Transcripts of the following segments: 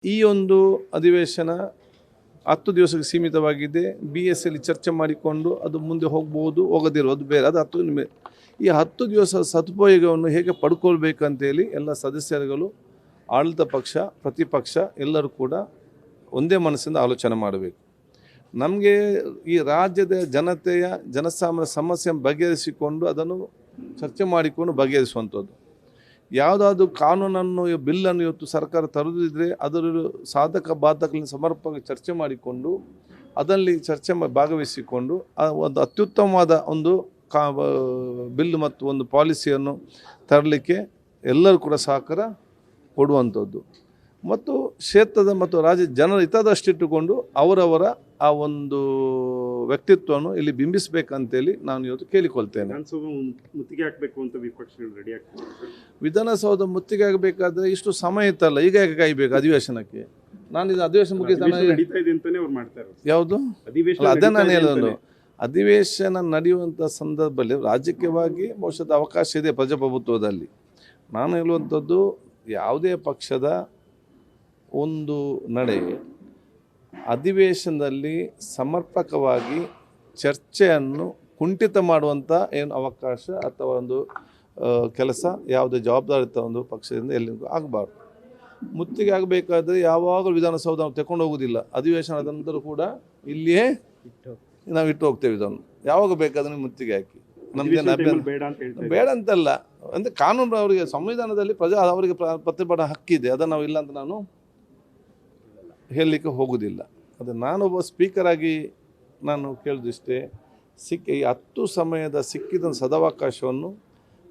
ಈ ಒಂದು ಅಧಿವೇಶನ 10 ದಿವಸಕ್ಕೆ ಸೀಮಿತವಾಗಿದೆ. BSಯಲ್ಲಿ ಚರ್ಚೆ ಮಾಡಿಕೊಂಡು ಅದು ಮುಂದೆ ಹೋಗ್ಬೋದು, ಹೋಗದಿರೋದು ಬೇರೆ. ಅದು 10 ನಿಮಿಷ. ಈ 10 ದಿವಸ ಸದುಪಯೋಗವನ್ನು ಹೇಗೆ ಪಡ್ಕೊಳ್ಬೇಕಂತೇಳಿ ಎಲ್ಲ ಸದಸ್ಯರುಗಳು, ಆಡಳಿತ ಪಕ್ಷ, ಪ್ರತಿಪಕ್ಷ ಎಲ್ಲರೂ ಕೂಡ ಒಂದೇ ಮನಸ್ಸಿಂದ ಆಲೋಚನೆ ಮಾಡಬೇಕು. ನಮಗೆ ಈ ರಾಜ್ಯದ ಜನತೆಯ ಜನಸಾಮಾನ್ಯ ಸಮಸ್ಯೆ ಬಗೆಹರಿಸಿಕೊಂಡು ಅದನ್ನು ಚರ್ಚೆ ಮಾಡಿಕೊಂಡು ಬಗೆಹರಿಸುವಂಥದ್ದು. ಯಾವುದಾದ್ರು ಕಾನೂನನ್ನು ಬಿಲ್ಲನ್ನು ಇವತ್ತು ಸರ್ಕಾರ ತರುವುದಿದ್ರೆ ಅದರ ಸಾಧಕ ಬಾಧಕಗಳನ್ನು ಸಮರ್ಪಕವಾಗಿ ಚರ್ಚೆ ಮಾಡಿಕೊಂಡು ಅದರಲ್ಲಿ ಚರ್ಚೆ ಭಾಗವಹಿಸಿಕೊಂಡು ಒಂದು ಅತ್ಯುತ್ತಮವಾದ ಒಂದು ಬಿಲ್ ಮತ್ತು ಒಂದು ಪಾಲಿಸಿಯನ್ನು ತರಲಿಕ್ಕೆ ಎಲ್ಲರೂ ಕೂಡ ಸಹಕಾರ ಕೊಡುವಂಥದ್ದು ಮತ್ತು ಕ್ಷೇತ್ರದ ಮತ್ತು ರಾಜ್ಯ ಜನರ ಹಿತದಷ್ಟಿಟ್ಟುಕೊಂಡು ಅವರವರ ಆ ಒಂದು ವ್ಯಕ್ತಿತ್ವವನ್ನು ಇಲ್ಲಿ ಬಿಂಬಿಸಬೇಕಂತೇಳಿ ನಾನು ಇವತ್ತು ಕೇಳಿಕೊಳ್ತೇನೆ. ಮುತ್ತಿಗೆ ಹಾಕಬೇಕು ಅಂತ ವಿಪಕ್ಷಗಳು ರೆಡಿ ಆಗ್ತದೆ. ವಿಧಾನಸೌಧ ಮುತ್ತಿಗೆ ಆಗಬೇಕಾದ್ರೆ ಇಷ್ಟು ಸಮಯ ಇತ್ತಲ್ಲ, ಈಗ ಯಾಕೆ ಕಾಯಬೇಕು ಅಧಿವೇಶನಕ್ಕೆ? ನಾನು ಇದು ಅಧಿವೇಶನ ಯಾವುದು ಅದೇ ನಾನು ಹೇಳೋದು. ಅಧಿವೇಶನ ನಡೆಯುವಂಥ ಸಂದರ್ಭದಲ್ಲಿ ರಾಜಕೀಯವಾಗಿ ಬಹುಶಃ ಅವಕಾಶ ಇದೆ ಪ್ರಜಾಪ್ರಭುತ್ವದಲ್ಲಿ. ನಾನು ಹೇಳುವಂಥದ್ದು ಯಾವುದೇ ಪಕ್ಷದ ಒಂದು ನಡೆ ಅಧಿವೇಶನದಲ್ಲಿ ಸಮರ್ಪಕವಾಗಿ ಚರ್ಚೆಯನ್ನು ಕುಂಠಿತ ಮಾಡುವಂಥ ಏನು ಅವಕಾಶ ಅಥವಾ ಒಂದು ಕೆಲಸ ಯಾವುದೇ ಜವಾಬ್ದಾರಿತ ಒಂದು ಪಕ್ಷದಿಂದ ಎಲ್ಲಿಗೂ ಆಗಬಾರ್ದು. ಮುತ್ತಿಗೆ ಆಗಬೇಕಾದ್ರೆ ಯಾವಾಗಲೂ ವಿಧಾನಸೌಧ ನಾವು ತಗೊಂಡು ಹೋಗೋದಿಲ್ಲ. ಅಧಿವೇಶನದ ನಂತರ ಕೂಡ ಇಲ್ಲಿಯೇ ನಾವು ಇಟ್ಟು ಹೋಗ್ತೇವೆ. ಇದನ್ನು ಯಾವಾಗ ಬೇಕಾದ್ರೆ ಮುತ್ತಿಗೆ ಹಾಕಿ ನಮ್ದೇನು ಬೇಡ ಅಂತಲ್ಲ. ಅಂದರೆ ಕಾನೂನು ಅವರಿಗೆ ಸಂವಿಧಾನದಲ್ಲಿ ಅವರಿಗೆ ಪ್ರತಿಭಟನೆ ಹಕ್ಕಿದೆ, ಅದನ್ನು ನಾವು ಇಲ್ಲ ಅಂತ ನಾನು ಹೇಳಲಿಕ್ಕೆ ಹೋಗೋದಿಲ್ಲ. ಅದು ನಾನೊಬ್ಬ ಸ್ಪೀಕರಾಗಿ ನಾನು ಕೇಳಿದಿಷ್ಟೇ, ಈ 10 ಸಮಯದ ಸಿಕ್ಕಿದ ಸದಾವಕಾಶವನ್ನು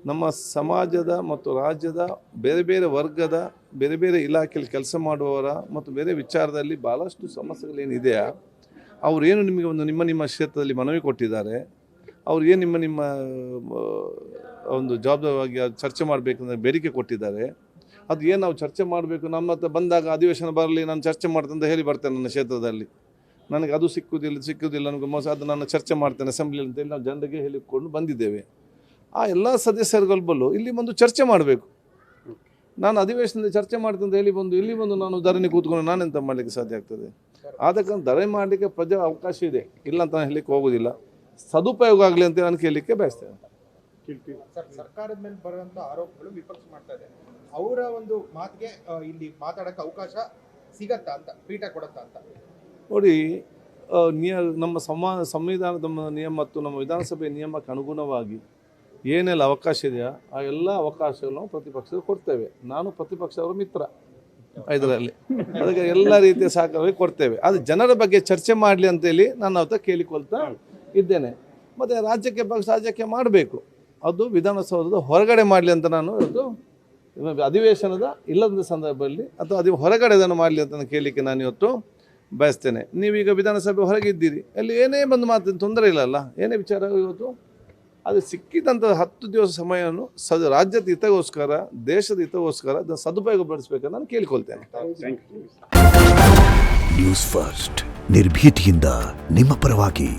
ನಮ್ಮ ಸಮಾಜದ ಮತ್ತು ರಾಜ್ಯದ ಬೇರೆ ಬೇರೆ ವರ್ಗದ ಬೇರೆ ಬೇರೆ ಇಲಾಖೆಯಲ್ಲಿ ಕೆಲಸ ಮಾಡುವವರ ಮತ್ತು ಬೇರೆ ವಿಚಾರದಲ್ಲಿ ಭಾಳಷ್ಟು ಸಮಸ್ಯೆಗಳೇನಿದೆಯಾ ಅವರೇನು ನಿಮಗೆ ಒಂದು ನಿಮ್ಮ ಕ್ಷೇತ್ರದಲ್ಲಿ ಮನವಿ ಕೊಟ್ಟಿದ್ದಾರೆ, ಅವ್ರು ಏನು ನಿಮ್ಮ ಒಂದು ಜವಾಬ್ದಾರಿಯಾಗಿ ಚರ್ಚೆ ಮಾಡಬೇಕಂದ್ರೆ ಬೇಡಿಕೆ ಕೊಟ್ಟಿದ್ದಾರೆ, ಅದು ಏನು ನಾವು ಚರ್ಚೆ ಮಾಡಬೇಕು. ನಮ್ಮ ಹತ್ರ ಬಂದಾಗ ಅಧಿವೇಶನ ಬರಲಿ, ನಾನು ಚರ್ಚೆ ಮಾಡ್ತೇನೆ ಅಂತ ಹೇಳಿ ಬರ್ತೇನೆ. ನನ್ನ ಕ್ಷೇತ್ರದಲ್ಲಿ ನನಗೆ ಅದು ಸಿಕ್ಕುವುದಿಲ್ಲ ನನಗೆ ಮೋಸ, ಅದು ನಾನು ಚರ್ಚೆ ಮಾಡ್ತೇನೆ ಅಸೆಂಬ್ಲಿಯಲ್ಲಿ ಅಂತೇಳಿ ನಾವು ಜನರಿಗೆ ಹೇಳಿಕೊಂಡು ಬಂದಿದ್ದೇವೆ. ಆ ಎಲ್ಲ ಸದಸ್ಯರುಗಳು ಇಲ್ಲಿ ಬಂದು ಚರ್ಚೆ ಮಾಡಬೇಕು. ನಾನು ಅಧಿವೇಶನದಲ್ಲಿ ಚರ್ಚೆ ಮಾಡ್ತೇನೆ ಅಂತ ಹೇಳಿ ಬಂದು ಇಲ್ಲಿ ಬಂದು ನಾನು ಧರಣಿ ಕೂತ್ಕೊಂಡು ನಾನೆಂತ ಮಾಡಲಿಕ್ಕೆ ಸಾಧ್ಯ ಆಗ್ತದೆ? ಆದ ಕಾರಣ ಧರಣಿ ಮಾಡಲಿಕ್ಕೆ ಪ್ರಜಾ ಅವಕಾಶ ಇದೆ, ಇಲ್ಲ ಅಂತ ನಾನು ಹೇಳಲಿಕ್ಕೆ ಹೋಗೋದಿಲ್ಲ. ಸದುಪಯೋಗ ಆಗಲಿ ಅಂತ ನಾನು ಕೇಳಲಿಕ್ಕೆ ಬಯಸ್ತೇನೆ. ಸರ್ಕಾರದ ಮೇಲೆ ಬರುವಂಥ ಆರೋಪಗಳು ವಿಪಕ್ಷ ಮಾಡ್ತಾ ಇದೆ. ಅವರ ಒಂದು ಮಾತಿಗೆ ಇಲ್ಲಿ ಮಾತಾಡೋಕ್ಕೆ ಅವಕಾಶ ಸಿಗತ್ತಾ ಅಂತ, ಪೀಠ ಕೊಡುತ್ತಾ ಅಂತ ನೋಡಿ. ನಮ್ಮ ಸಂವಿಧಾನದ ನಿಯಮ ಮತ್ತು ನಮ್ಮ ವಿಧಾನಸಭೆ ನಿಯಮಕ್ಕೆ ಅನುಗುಣವಾಗಿ ಏನೆಲ್ಲ ಅವಕಾಶ ಇದೆಯಾ ಆ ಎಲ್ಲ ಅವಕಾಶಗಳನ್ನು ಪ್ರತಿಪಕ್ಷಗಳು ಕೊಡ್ತೇವೆ. ನಾನು ಪ್ರತಿಪಕ್ಷದವರ ಮಿತ್ರ ಇದರಲ್ಲಿ, ಅದಕ್ಕೆ ಎಲ್ಲ ರೀತಿಯ ಸಹಕಾರವಾಗಿ ಕೊಡ್ತೇವೆ. ಅದು ಜನರ ಬಗ್ಗೆ ಚರ್ಚೆ ಮಾಡಲಿ ಅಂತೇಳಿ ನಾನು ಅವತ್ತ ಕೇಳಿಕೊಳ್ತಾ ಇದ್ದೇನೆ. ಮತ್ತು ರಾಜ್ಯಕ್ಕೆ ಮಾಡಬೇಕು, ಅದು ವಿಧಾನಸೌಧದ ಹೊರಗಡೆ ಮಾಡಲಿ ಅಂತ ನಾನು ಇವತ್ತು ಅಧಿವೇಶನದ ಇಲ್ಲದ ಸಂದರ್ಭದಲ್ಲಿ ಅಥವಾ ಅದು ಹೊರಗಡೆ ಅದನ್ನು ಮಾಡಲಿ ಅಂತ ಕೇಳಲಿಕ್ಕೆ ನಾನು ಇವತ್ತು ಬಯಸ್ತೇನೆ. ನೀವೀಗ ವಿಧಾನಸಭೆ ಹೊರಗಿದ್ದೀರಿ, ಅಲ್ಲಿ ಏನೇ ಬಂದು ಮಾತಿನ ತೊಂದರೆ ಇಲ್ಲಲ್ಲ, ಏನೇ ವಿಚಾರ ಇವತ್ತು ಅದು ಸಿಕ್ಕಿದಂಥ 10 ದಿವಸ ಸಮಯವನ್ನು ರಾಜ್ಯದ ಹಿತಗೋಸ್ಕರ, ದೇಶದ ಹಿತಗೋಸ್ಕರ ಅದನ್ನು ಸದುಪಯೋಗಪಡಿಸಬೇಕಂತ ನಾನು ಕೇಳಿಕೊಳ್ತೇನೆ. ನ್ಯೂಸ್ ಫಸ್ಟ್, ನಿರ್ಭೀತಿಯಿಂದ ನಿಮ್ಮ ಪರವಾಗಿ.